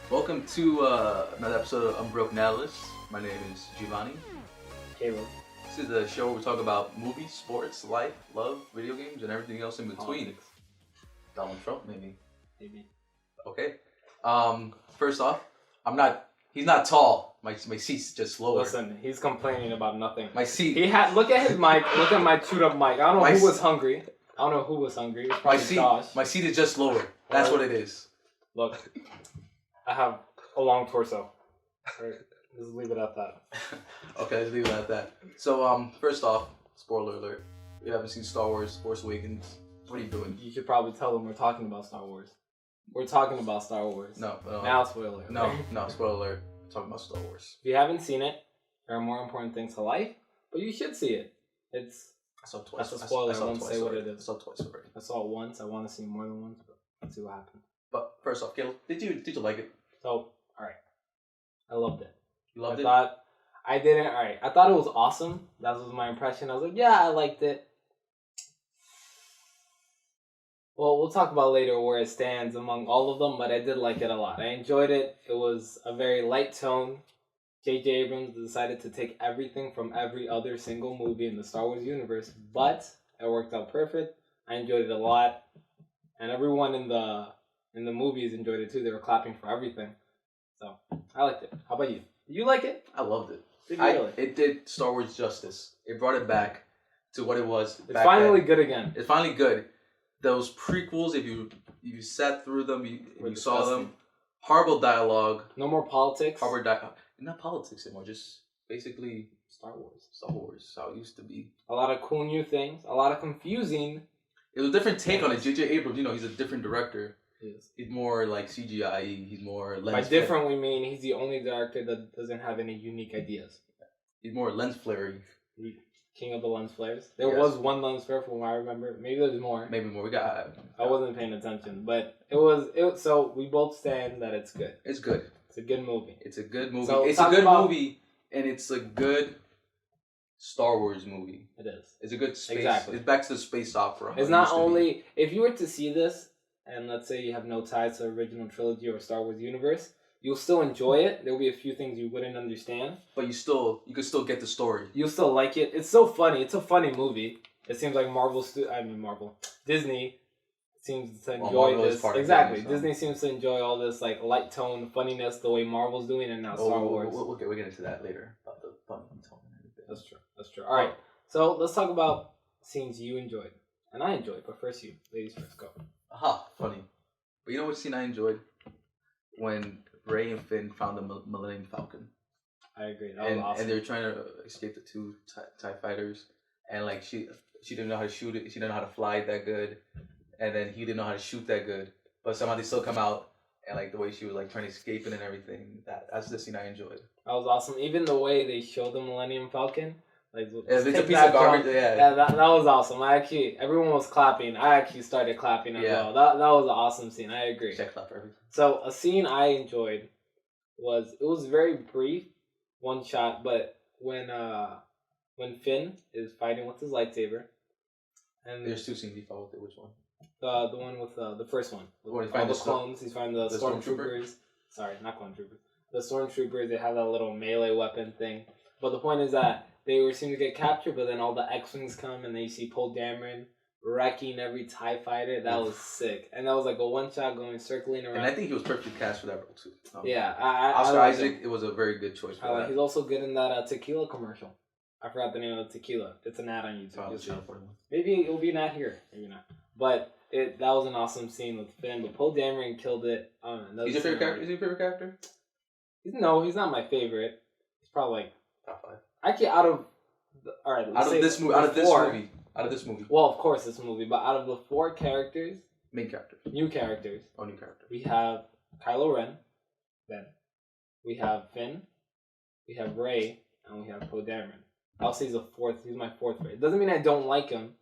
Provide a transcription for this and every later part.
Welcome to another episode of Unbroken Analyst. My name is Giovanni. Caleb. This is the show where we talk about movies, sports, life, love, video games, and everything else in between. Politics. Donald Trump, maybe. Maybe. Okay. First off, he's not tall. My seat's just lower. Listen, he's complaining about nothing. My seat. Look at his mic. Look at my chewed up mic. I don't know My who was hungry. It was My probably seat. Josh. My seat is just lower. That's what it is. Look, I have a long torso. Right, let's leave it at that. Okay, let's leave it at that. So, first off, spoiler alert. If you haven't seen Star Wars: Force Awakens, what are you doing? You should probably tell them we're talking about Star Wars. We're talking about Star Wars. No. Now spoiler. No, spoiler alert. We're talking about Star Wars. If you haven't seen it, there are more important things to life, but you should see it. I saw it twice. That's a spoiler. I I won't say what already. it is. I saw it twice already. I saw it once. I want to see it more than once, but let's see what happens. But first off, Caleb, did you like it? So, alright. I loved it. You loved I it? thought I didn't. Alright. I thought it was awesome. That was my impression. I was like, yeah, I liked it. Well, we'll talk about later where it stands among all of them, but I did like it a lot. I enjoyed it. It was a very light tone. J.J. Abrams decided to take everything from every other single movie in the Star Wars universe, but it worked out perfect. I enjoyed it a lot. And everyone in the movies enjoyed it too. They were clapping for everything. So, I liked it. How about you? Did you like it? I loved it. Did you really? It did Star Wars justice. It brought it back to what it was. It's finally good again. It's finally good. Those prequels, if you sat through them, you saw them. Horrible dialogue. No more politics. Not politics anymore. Just basically Star Wars. Star Wars, how it used to be. A lot of cool new things. A lot of confusing. It was a different take on it. J.J. Abrams, he's a different director. Yes. He's more like CGI. He's more lens. By different, we mean he's the only director that doesn't have any unique ideas. He's more lens flare-y. King of the lens flares. There Yes. was one lens flare from what I remember. Maybe there's more. Maybe more. I wasn't paying attention, but it was. So we both stand that it's good. It's good. It's a good movie. It's a good movie. So it's a good movie, and it's a good Star Wars movie. It is. It's a good space. Exactly. It's back to the space opera. It's not only if you were to see this, and let's say you have no ties to the original trilogy or Star Wars universe, you'll still enjoy it. There'll be a few things you wouldn't understand, but you could still get the story. You'll still like it. It's so funny. It's a funny movie. It seems like Disney seems to enjoy this. Exactly. Disney seems to enjoy all this like light tone funniness the way Marvel's doing, and now Star Wars. We'll get into that later about the funny tone and everything. That's true. All right. So let's talk about scenes you enjoyed and I enjoyed. But first, you ladies first. Go. Aha, funny. But you know what scene I enjoyed? When Rey and Finn found the Millennium Falcon. I agree. That was awesome. And they were trying to escape the two TIE fighters, and like she didn't know how to shoot it. She didn't know how to fly it that good, and then he didn't know how to shoot that good. But somehow they still come out, and like the way she was like trying to escape it and everything. That's the scene I enjoyed. That was awesome. Even the way they showed the Millennium Falcon, like it's a piece of garbage. Yeah, that was awesome. Everyone was clapping. I actually started clapping as well. That was an awesome scene. I agree. Check clap for everything. So a scene I enjoyed was very brief, one shot, but when Finn is fighting with his lightsaber, and there's two scenes he fought with it. Which one? The one with the first one. When he all the clones. He's finding the stormtroopers. Sorry, not clone troopers. The stormtroopers. They have that little melee weapon thing. But the point is that they seem to get captured, but then all the X-wings come and they see Poe Dameron wrecking every TIE fighter. That was sick. And that was like a one shot going circling around. And I think he was perfectly cast for that role too. Yeah. Oscar Isaac, it was a very good choice for that. He's also good in that tequila commercial. I forgot the name of the tequila. It's an ad on YouTube. Maybe it'll be an ad here. Maybe not. But that was an awesome scene with Finn. But Poe Dameron killed it. He's your favorite character? Is he your favorite character? No, he's not my favorite. He's probably like top 5. Actually, out of this movie. Well, of course, this movie. But out of the 4 characters, main characters, new characters. Oh, new characters. We have Kylo Ren. Then we have Finn. We have Rey, and we have Poe Dameron. I'll say he's my 4th favorite. It doesn't mean I don't like him.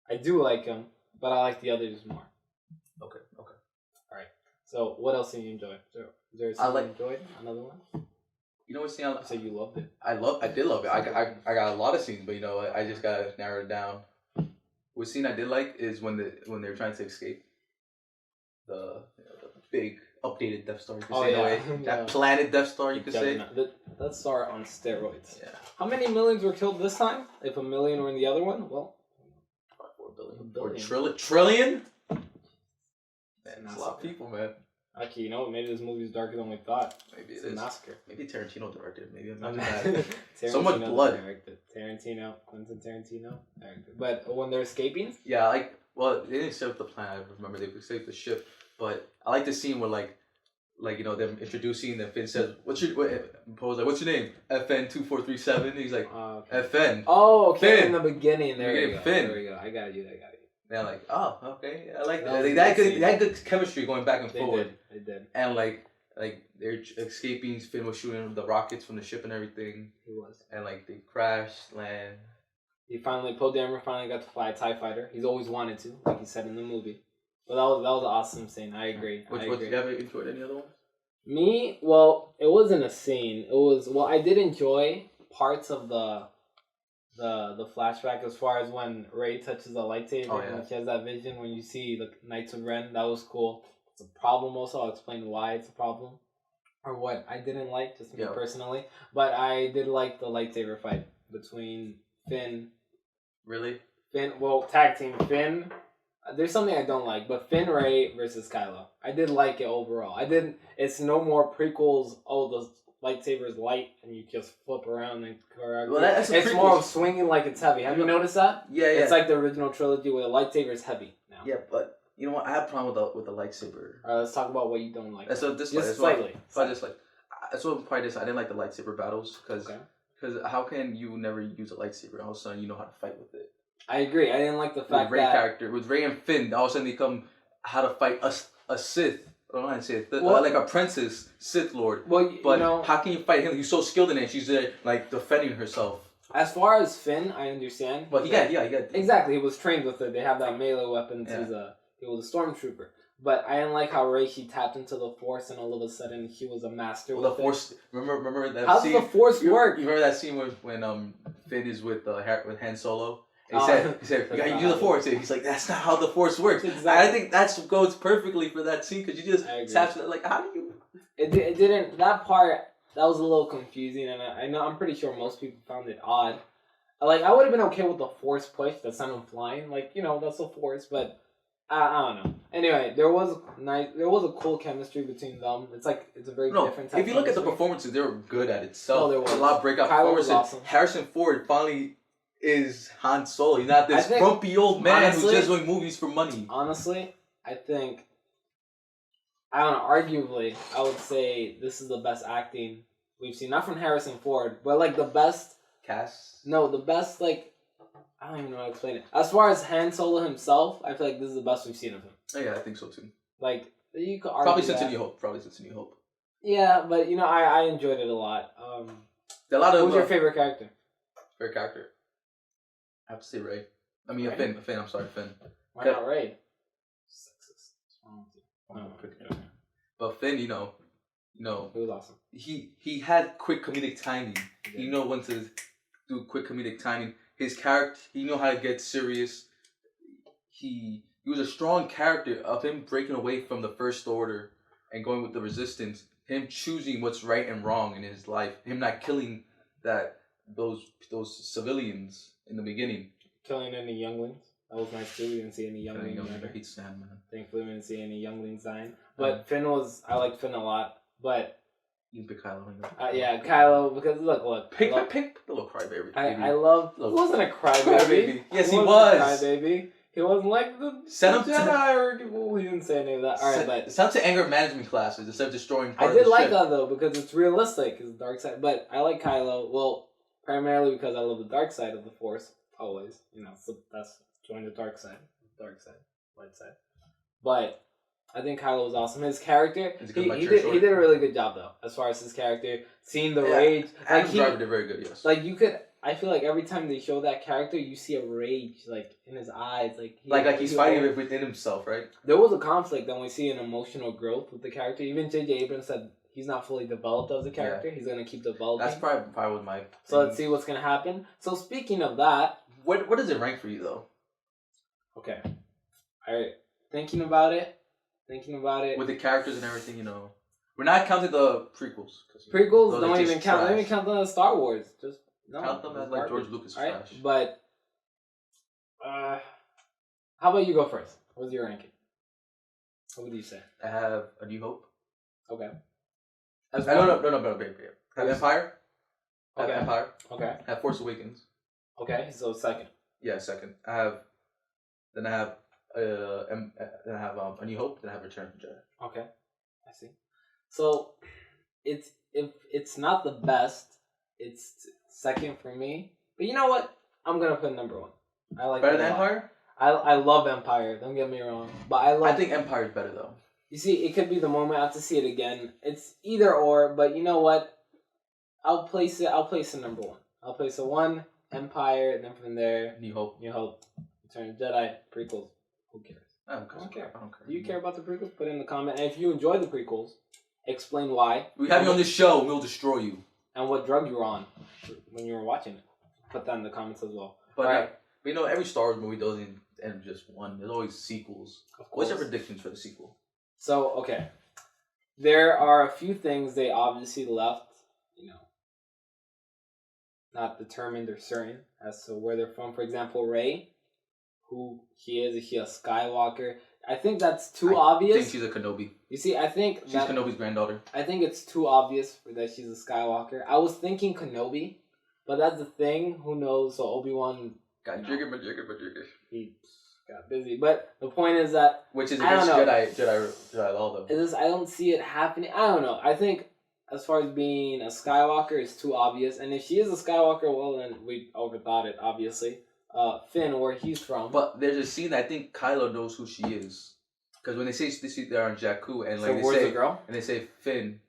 I do like him, but I like the others more. Okay. Alright. So, what else did you enjoy? Is there a scene you enjoyed? Another one? You know what scene I So you loved it? I did love it. I got a lot of scenes, but you know, I just gotta narrow it down. What scene I did like is when they're trying to escape the big updated Death Star. You could Oh, say in a yeah. way. That Yeah. planet Death Star. You could say. That Star on steroids. Yeah. How many millions were killed this time? If a million were in the other one, well, 4 billion. A billion. Or trillion? Man, It's a it's a lot of massacre. people, man. Actually, you know what? Maybe this movie's darker than we thought. Maybe It's it a is. massacre. Maybe Tarantino directed. Maybe I'm not Tarantino bad. So much blood. directed. Quentin Tarantino directed. But when they're escaping, Yeah, well, they didn't set up the plan. I remember they saved the ship, but I like the scene where like them introducing. Then Finn says, "What's your what's your name?" FN2437. He's like, okay. FN. Oh, okay. Finn. In the beginning, there you go. Finn. There we go. I got you. They're like, oh, okay, I like That that. was They had good chemistry going back and forward. They did. And like they're escaping. Finn was shooting the rockets from the ship and everything. He was. And like they crash, land. Poe Dameron finally got to fly a TIE fighter. He's always wanted to, like he said in the movie. But that was an awesome scene. I agree. Which you ever enjoyed any other ones? Me, well, it wasn't a scene. It was, well, I did enjoy parts of the flashback as far as when Rey touches a lightsaber and she has that vision when you see the Knights of Ren. That was cool. It's a problem also. I'll explain why it's a problem. Or what I didn't like, just me personally. But I did like the lightsaber fight between Finn. Really? Tag team Finn. There's something I don't like, but Finn Rey versus Kylo. I did like it overall. It's no more prequels. Oh, the lightsaber is light and you just flip around and correct. Well, it's more of swinging like it's heavy. Have you noticed that? Yeah. It's like the original trilogy where the lightsaber is heavy now. Yeah, but you know what? I have a problem with the lightsaber. All right, let's talk about what you don't like. So this just slightly. That's what probably this. I didn't like the lightsaber battles because how can you never use a lightsaber? All of a sudden you know how to fight with it. I agree. I didn't like the fact that with Rey and Finn, all of a sudden they come how to fight a Sith. I don't know how to say it. Like a princess Sith Lord. Well, but how can you fight him? He's so skilled in it. She's like defending herself. As far as Finn, I understand. But he got exactly. He was trained with it. They have that melee weapon. Yeah. He was a stormtrooper. But I didn't like how Rey, she tapped into the Force and all of a sudden she was a master. Well, the Force. Remember that How scene? does the Force work? You remember that scene when Finn is with Han Solo? He said, you gotta use the Force. He's like, that's not how the Force works. Exactly. I think that goes perfectly for that scene because you just tap it. Like, how do you? It didn't. That part, that was a little confusing, and I'm pretty sure most people found it odd. Like, I would have been okay with the Force push that sent him flying. Like, that's the Force, but I don't know. Anyway, there was a cool chemistry between them. It's a very different type. If you look at the performances, they were good at itself. Oh, there was a lot of breakout Kylo performances. was awesome. Harrison Ford finally is Han Solo. He's not this grumpy old man who's just doing movies for money. Honestly, I think, I don't know, arguably, I would say this is the best acting we've seen. Not from Harrison Ford, but like the best cast. No, the best, like, I don't even know how to explain it. As far as Han Solo himself, I feel like this is the best we've seen of him. Oh, yeah, I think so too. Like, you could argue Probably since A New Hope. Yeah, but I enjoyed it a lot. A lot of. Who's your favorite character? Favorite character? I have to say Rey. I mean, Rey? Finn. I'm sorry, Finn. Why not Rey? Sexist. What's wrong with you? But Finn, it was awesome. He had quick comedic timing. He know when to do quick comedic timing. His character, he knew how to get serious. He was a strong character of him breaking away from the First Order and going with the Resistance. Him choosing what's right and wrong in his life. Him not killing those civilians in the beginning. Killing any younglings. That was nice too. We didn't see any younglings. I hate Sam, man. Thankfully, we didn't see any younglings dying. But I liked Finn a lot. But you pick Kylo. Yeah, Kylo, because look. Pick the little crybaby. I love. He wasn't a crybaby. Yes, he was. Crybaby. He wasn't like the Jedi or he didn't say any of that. All right, but sent to anger management classes instead of destroying. I did like that though because it's realistic. It's the dark side, but I like Kylo. Well, primarily because I love the dark side of the Force. Always, so that's join the dark side, light side. But I think Kylo was awesome. His character, he did a really good job though, as far as his character, seeing the rage. Adam Driver did very good. Yes. Like you could. I feel like every time they show that character, you see a rage, like, in his eyes. Like he's fighting within himself, right? There was a conflict, then we see an emotional growth with the character. Even J.J. Abrams said he's not fully developed as a character. Yeah. He's going to keep developing. That's probably what my... So let's see what's going to happen. So speaking of that... What does it rank for you, though? Okay. Alright. Thinking about it, thinking about it. With the characters and everything, you know. We're not counting the prequels. Prequels those are don't just even count. trash. Don't even count the Star Wars. Just no. Count them as like George Lucas All right? trash. But how about you go first? What's your ranking? What would you say? I have A New Hope. Okay. No, baby. Have Empire. Have Okay. Empire. Okay. Have Force Awakens. Okay. So second. Yeah, second. I have A New Hope. Then I have Return of the Jedi. Okay. I see. So it's if it's not the best, it's second for me. But you know what? I'm gonna put number one. I like Better it a than lot. Empire? I love Empire. Don't get me wrong, but I think Empire is better though. You see, it could be the moment I have to see it again. It's either or, but you know what? I'll place it number one. I'll place it one, Empire, and then from there, New Hope. Return of the Jedi, prequels. Who cares? I don't care. Do you care about the prequels? Put it in the comment. And if you enjoy the prequels, explain why. We have you on this show, and we'll destroy you. And what drug you were on when you were watching it. Put that in the comments as well. But, all right. But you know, every Star Wars movie doesn't end just one. There's always sequels. Of course. What's your predictions for the sequel? So, okay. There are a few things they obviously left, not determined or certain as to where they're from. For example, Rey, who he is he a Skywalker? I think that's too obvious. I think she's a Kenobi. You see, I think she's Kenobi's granddaughter. I think it's too obvious that she's a Skywalker. I was thinking Kenobi, but that's the thing. Who knows? So Obi-Wan got jigger. He got busy. But the point is that which is against Jedi law though. I don't see it happening. I don't know. I think as far as being a Skywalker is too obvious, and if she is a Skywalker, well then we overthought it, obviously. Finn, where he's from. But there's a scene that I think Kylo knows who she is, because when they say they're on Jakku and like so they where's say the girl? And they say Finn,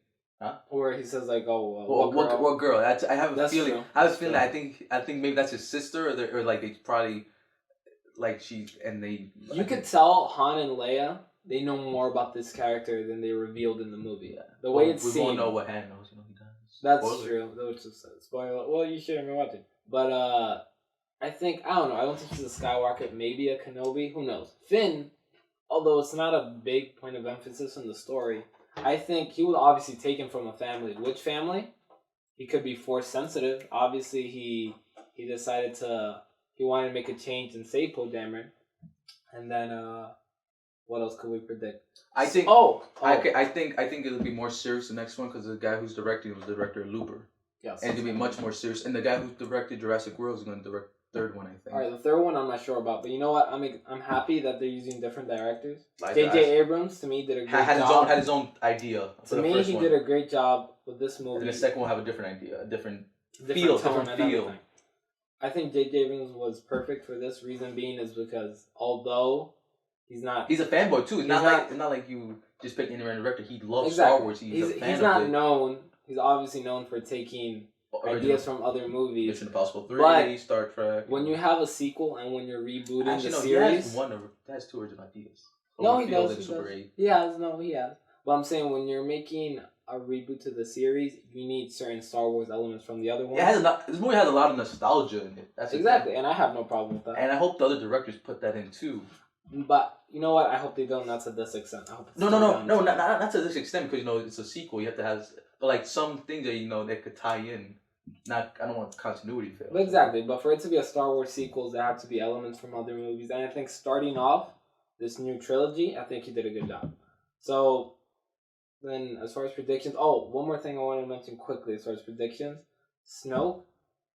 huh? Where he says like, what girl? I have a feeling. True. I have a feeling that I think maybe that's his sister, or like they probably like she and they. You could tell Han and Leia, they know more about this character than they revealed in the movie. The way it's seen. We won't know what Han knows. He does. That's true. That was just a spoiler. Well, you shouldn't be watching. But I don't know. I don't think she's a Skywalker. Maybe a Kenobi. Who knows? Finn, although it's not a big point of emphasis in the story, I think he was obviously taken from a family. Which family? He could be Force sensitive. Obviously, he decided he wanted to make a change and save Poe Dameron. And then, what else could we predict? I think. I think it'll be more serious the next one because the guy who's directing was the director of Looper. Yes. And it'll be much more serious. And the guy who directed Jurassic World is going to direct the third one, I think. All right, the third one I'm not sure about, but you know what? I'm happy that they're using different directors. J.J. Abrams to me did a great job. Had his own idea. To me, he did a great job with this movie. And the second one will have a different idea, a different feel. I think J.J. Abrams was perfect for this. Reason being is because although he's a fanboy too. It's not like you just pick any random director. He loves Star Wars. He's not known. He's obviously known for taking ideas from other movies. Mission Impossible 3, but Star Trek. When you have a sequel and when you're rebooting the series, he has two original ideas. No, he does. He has. But I'm saying when you're making a reboot to the series, you need certain Star Wars elements from the other one. This movie has a lot of nostalgia in it. That's exactly, and I have no problem with that. And I hope the other directors put that in too. But you know what? I hope they don't. Not to this extent. I hope no, not to this extent because it's a sequel. You have to have, but like some things that that could tie in. I don't want continuity fail. Exactly, but for it to be a Star Wars sequel, there have to be elements from other movies, and I think starting off this new trilogy, I think he did a good job. So then, as far as predictions, one more thing I want to mention quickly as far as predictions, Snoke,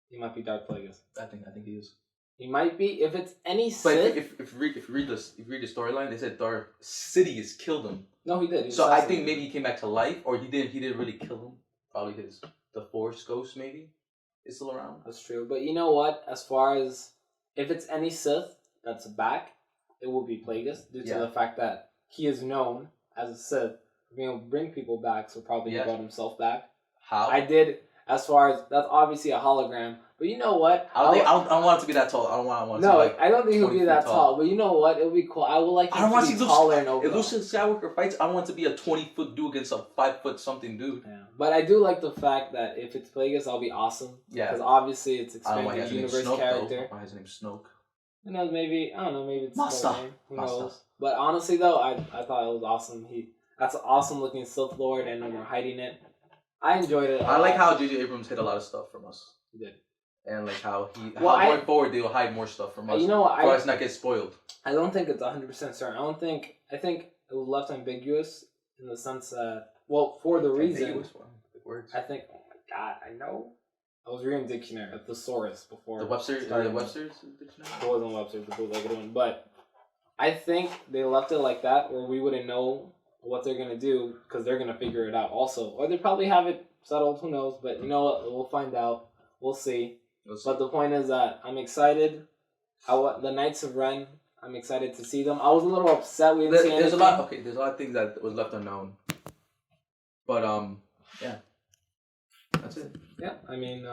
he might be Darth Plagueis. I think he is. He might be if it's any Sith. But if you read the storyline, they said Darth Sidious killed him. No, he did. So I think maybe he came back to life, or he didn't really kill him. Probably the Force ghost maybe is still around. That's true. But you know what? As far as if it's any Sith that's back, it will be Plagueis due to the fact that he is known as a Sith for being able to bring people back. So probably he brought himself back. How? I did. As far as that's obviously a hologram. But you know what? I don't want it to be that tall. I don't want it to be like I don't think he'll be that tall. But you know what? It'll be cool. I would like him to be taller and over. If Luke Skywalker fights, I don't want it to be a 20-foot dude against a 5-foot something dude. Yeah. But I do like the fact that if it's Plagueis, I'll be awesome. Yeah. Because obviously it's expanded universe character. Why is his name Snoke? Who knows? Maybe I don't know. Maybe it's Master. name. Who Master. knows? But honestly, though, I thought it was awesome. That's an awesome looking Sith Lord, and when we're hiding it, I enjoyed it. I like how J.J. Abrams hid a lot of stuff from us. He did. And like how going forward they'll hide more stuff from us. You know what? For us not get spoiled. I don't think it's 100% certain. I think it was left ambiguous in the sense that, well, for the reason. Words. I think. Oh my god! I know. I was reading dictionary, a thesaurus before. The Webster's dictionary. It wasn't Webster's, the bootlegged one, but I think they left it like that, where we wouldn't know what they're gonna do because they're gonna figure it out also, or they probably have it settled. Who knows? But you know what? We'll find out. We'll see. But the point is that I'm excited. The Knights of Ren. I'm excited to see them. I was a little upset we didn't see anything. There's a lot of things that was left unknown. But yeah. That's it. Yeah, I mean,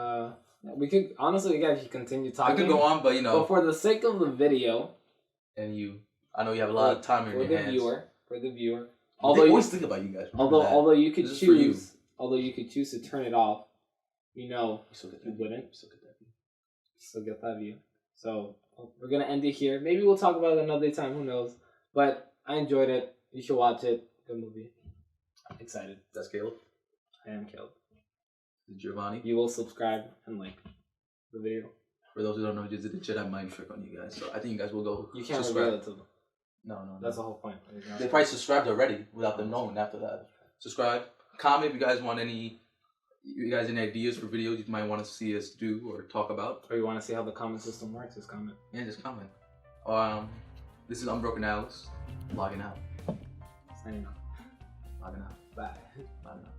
we could honestly, guys, you continue talking. I could go on, but you know. But for the sake of the video, and I know you have a lot of time in your hands. For the viewer, although you always think about you guys. Although you could choose, to turn it off, you wouldn't. Still get that view. So we're gonna end it here. Maybe we'll talk about it another time. Who knows? But I enjoyed it. You should watch it. Good movie. I'm excited. That's Caleb. I am Caleb. Giovanni. You will subscribe and like the video. For those who don't know, we just did a Jedi mind trick on you guys. So I think you guys will go. You can't subscribe. reveal it to them. No. That's the whole point. They probably subscribed already without them knowing after that. Subscribe. Comment if you guys want any ideas for videos you might want to see us do or talk about. Or you want to see how the comment system works, just comment. Yeah, just comment. This is Unbroken Alex. Logging out. Signing off. Logging out. Bye. Logging out.